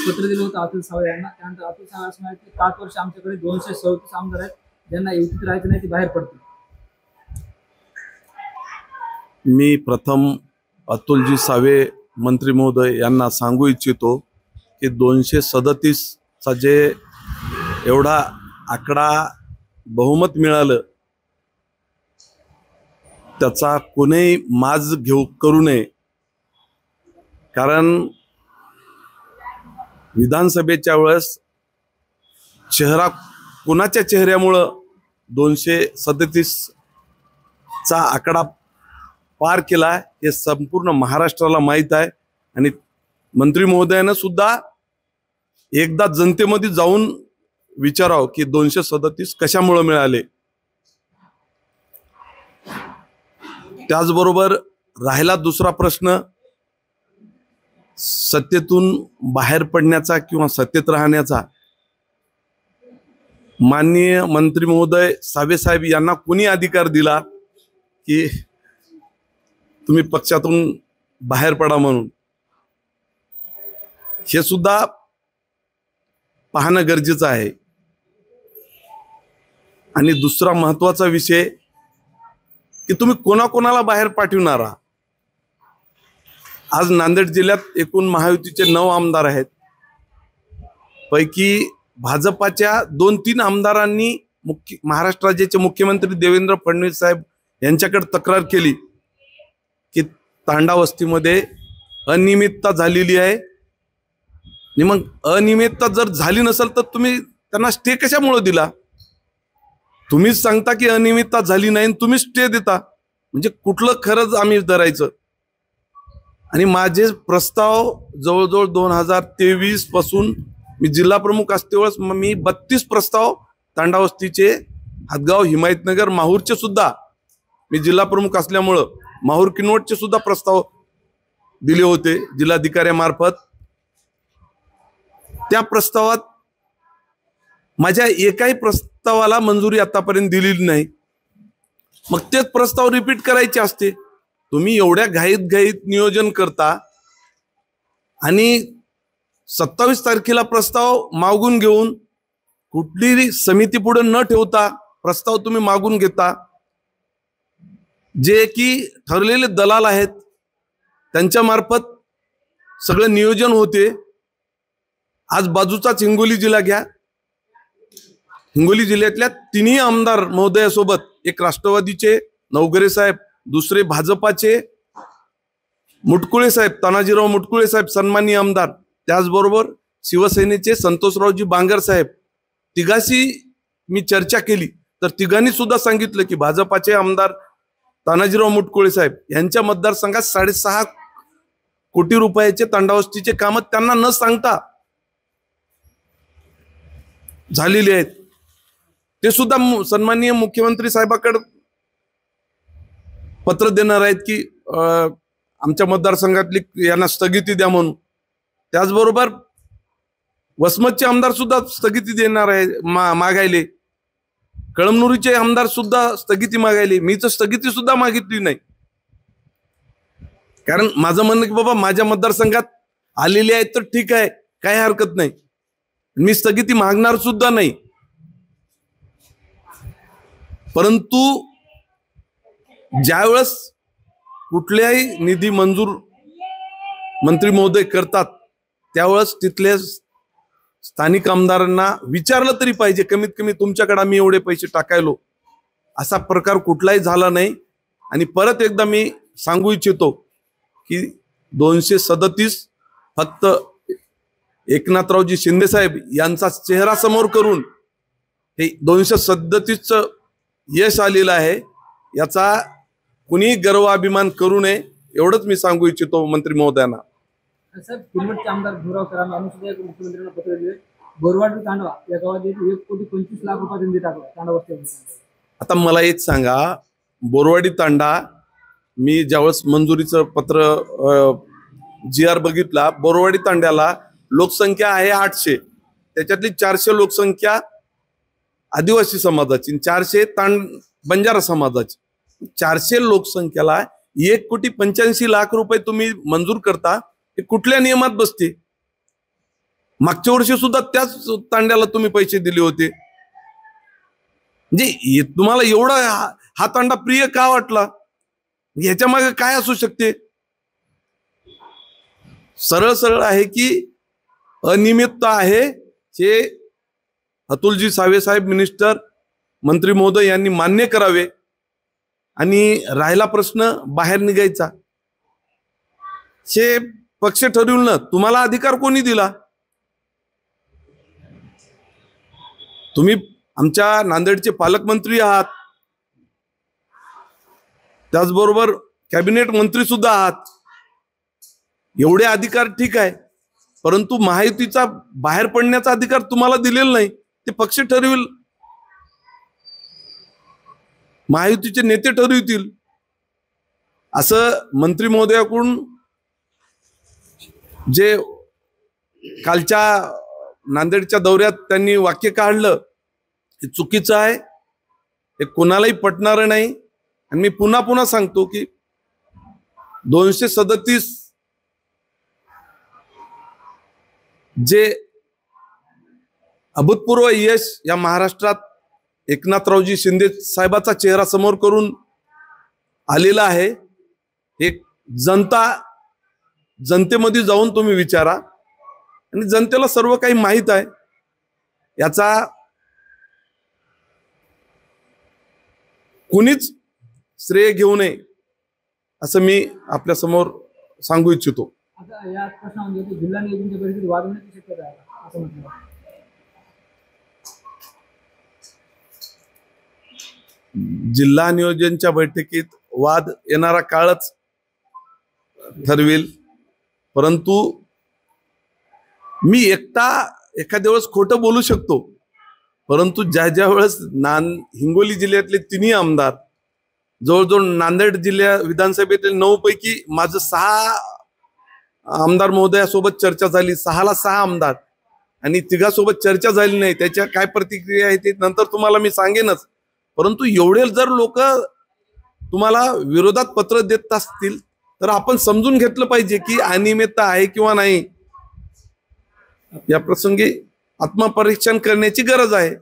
पत्र दिलं होतं अतुल सावे यांना. त्यानंतर अतुल सावे असं म्हणाले की 5 वर्ष आमच्याकडे 237 आमदार आहेत, ज्यांना युतीत राहायचं नाही ते बाहेर पडतील. मी प्रथम अतुलजी सावे मंत्री महोदय यांना सांगू इच्छितो की 237चा जे एवढा आकडा बहुमत मिळालं त्याचा कोणीही माज करू नये. कारण विधानसभेच्या वेळेस चेहरा कोणाच्या चेहऱ्यामुळं 237चा आकडा पार केला हे संपूर्ण महाराष्ट्राला माहीत आहे. आणि मंत्री महोदयानं सुद्धा एकदा जनतेमध्ये जाऊन विचारावं की 237 कशामुळे मिळाले. त्याचबरोबर राहिला दुसरा प्रश्न सत्तेतून बाहेर पडण्याचा किंवा सत्तेत राहण्याचा. माननीय मंत्री महोदय सावे साहेब यांना कोणी अधिकार दिला की तुम्ही पक्षातून बाहेर पडा म्हणून, हे सुद्धा पाहणं गरजेचं आहे. आणि दुसरा महत्वाचा विषय की तुम्ही कोणाकोणाला बाहेर पाठवणार आहात. आज नांदेड जिल्ह्यात एकूण महायुतीचे 9 आमदार आहेत. पैकी भाजपाच्या 2-3 आमदारांनी महाराष्ट्र राज्याचे मुख्यमंत्री देवेंद्र फडणवीस साहेब यांच्याकडे तक्रार केली की तांडा वस्तीमध्ये अनियमितता झालेली आहे. आणि मग अनियमितता जर झाली नसेल तर तुम्ही त्यांना स्टे कशामुळे दिला. तुम्हीच सांगता की अनियमितता झाली नाही, तुम्ही स्टे देता, म्हणजे कुठलं खरंच आम्ही धरायचं. आणि माझे प्रस्ताव जवळजवळ 2023 पासून मी जिल्हा प्रमुख असतेवेळेस मी 32 प्रस्ताव तांडावस्तीचे, हातगाव, हिमायतनगर, माहूरचे सुद्धा, मी जिल्हा प्रमुख असल्यामुळं माहूर किनवटचे सुद्धा प्रस्ताव दिले होते जिल्हाधिकाऱ्यामार्फत. त्या प्रस्तावात माझ्या एकाही प्रस्तावाला मंजुरी आतापर्यंत दिलेली नाही. मग तेच प्रस्ताव रिपीट करायचे असते. तुम्ही एवढ्या घाईत नियोजन करता आणि 27 तारखेला प्रस्ताव मागून घेऊन कुठलीही समिती पुढे न ठेवता प्रस्ताव तुम्ही मागून घेता. जे की ठरलेले दलाल आहेत त्यांच्या मार्फत सगळं नियोजन होते. आज बाजूचाच हिंगोली जिल्हा घ्या. हिंगोली जिल्ह्यातल्या 3 आमदार महोदयासोबत, एक राष्ट्रवादीचे नवघरे साहेब, दुसरे भाजपाचे मुटकुळे साहेब, तानाजीराव मुटकुळे साहेब सन्माननीय आमदार, त्याचबरोबर शिवसेनेचे संतोषरावजी बांगर साहेब, तिघाशी मी चर्चा केली तर तिघांनी सुद्धा सांगितलं की भाजपाचे आमदार तानाजीराव मुटकुळे साहेब यांच्या मतदारसंघात 6.5 कोटी रुपयाचे तांडावस्तीचे काम त्यांना न सांगता झालेले आहेत. ते सुद्धा सन्माननीय मुख्यमंत्री साहेबांकडे पत्र देणार आहेत की आमच्या मतदारसंघातली यांना स्थगिती द्या म्हणून. त्याचबरोबर वसमतचे आमदार सुद्धा स्थगिती देणार आहे मागायले. कळमनुरीचे आमदार सुद्धा स्थगिती मागायले. मी तर स्थगिती सुद्धा मागितली नाही. कारण माझं म्हणणं की बाबा माझ्या मतदारसंघात आलेले आहेत तर ठीक आहे, काही हरकत नाही, मी स्थगिती मागणार सुद्धा नाही. परंतु ज्यावेळेस कुठल्याही निधी मंजूर मंत्री महोदय करतात त्यावेळेस तिथल्या स्थानिक आमदारांना विचारलं तरी पाहिजे, कमीत कमी तुमच्याकडे आम्ही एवढे पैसे टाकायलो. असा प्रकार कुठलाही झाला नाही. आणि परत एकदा मी सांगू इच्छितो की 237 फक्त एकनाथरावजी शिंदे साहेब यांचा चेहरा समोर करून हे 237चं यश आलेलं आहे. याचा कुणी गर्व अभिमान करू नये एवढंच मी सांगू इच्छितो मंत्री महोदयांना. साहेब, किनवटचे आमदार धुराव सरांना यांनी सुद्धा मुख्यमंत्र्यांना पत्र दिले. बोरवाडी तांडवा या गावात 1,25,00,000 रुपये निधी टाकला तांडावस्ती. आता मला एक सांगा, बोरवाडी तांडा मी ज्यावेळेस मंजुरीचं पत्र GR बघितला, बोरवाडी तांड्याला लोकसंख्या आहे 800, त्याच्यातली 400 लोकसंख्या आदिवासी समाजाची, 400 बंजारा समाजाची. 400 लोकसंख्याला 1,85,00,000 रुपये तुम्ही मंजूर करता, हे कुठल्या नियमात बसते. मागच्या वर्षी सुद्धा त्याच तांड्याला तुम्ही पैसे दिले होते. म्हणजे तुम्हाला एवढा हा तांडा प्रिय का वाटला? ह्याच्या मागे काय असू शकते? सरळ सरळ आहे की अनियमितता आहे. हे अतुलजी सावे साहेब मिनिस्टर मंत्री महोदय यांनी मान्य करावे. आणि राहिला प्रश्न बाहेर निघायचा, हे पक्ष ठरवून ना, तुम्हाला अधिकार कोणी दिला? तुम्ही आमच्या नांदेडचे पालकमंत्री आहात, त्याचबरोबर कॅबिनेट मंत्री सुद्धा आहात. एवढे अधिकार ठीक आहे, परंतु महायुतीचा बाहेर पडण्याचा अधिकार तुम्हाला दिलेला नाही. ते पक्ष ठरविल, महायुतीचे नेते ठरवतील. असं मंत्री महोदयाकडून जे कालच्या नांदेडच्या दौऱ्यात त्यांनी वाक्य काढलं, हे चुकीचं आहे, हे कोणालाही पटणार नाही. आणि मी पुन्हा पुन्हा सांगतो की 237 जे अभूतपूर्व यश या महाराष्ट्रात एकनाथरावजी शिंदे साहेबाचा चेहरा समोर करून आलेला आहे. एक जनतेमध्ये जाऊन तुम्ही विचारा, आणि जनतेला सर्व काही माहीत आहे. याचा कुणीच श्रेय घेऊ नये असं मी आपल्या समोर सांगू इच्छितो. आता या प्रश्नामध्ये जिल्हा नियोजनच्या बैठकीत वाद होण्याची शक्यता आहे असं म्हटलं. जिल्हा नियोजनच्या बैठकीत वाद येणारा काळच ठरवेल. परंतु मी एकटा एखाद्या वेळेस खोटं बोलू शकतो, परंतु ज्या वेळेस हिंगोली जिल्ह्यातले तिन्ही आमदार, जवळजवळ नांदेड जिल्हा विधानसभेतील 9 पैकी माझं 6 आमदार महोदयासोबत चर्चा झाली, 6ला 6 आमदार, आणि तिघासोबत चर्चा झाली नाही. त्याच्या काय प्रतिक्रिया आहे ते नंतर तुम्हाला मी सांगेनच. परंतु एवढे जर लोक तुम्हाला विरोधात पत्र देत असतील तर आपण समजून घेतलं पाहिजे की अनियमितता आहे किंवा नाही. या प्रसंगी आत्मपरीक्षण करण्याची गरज आहे.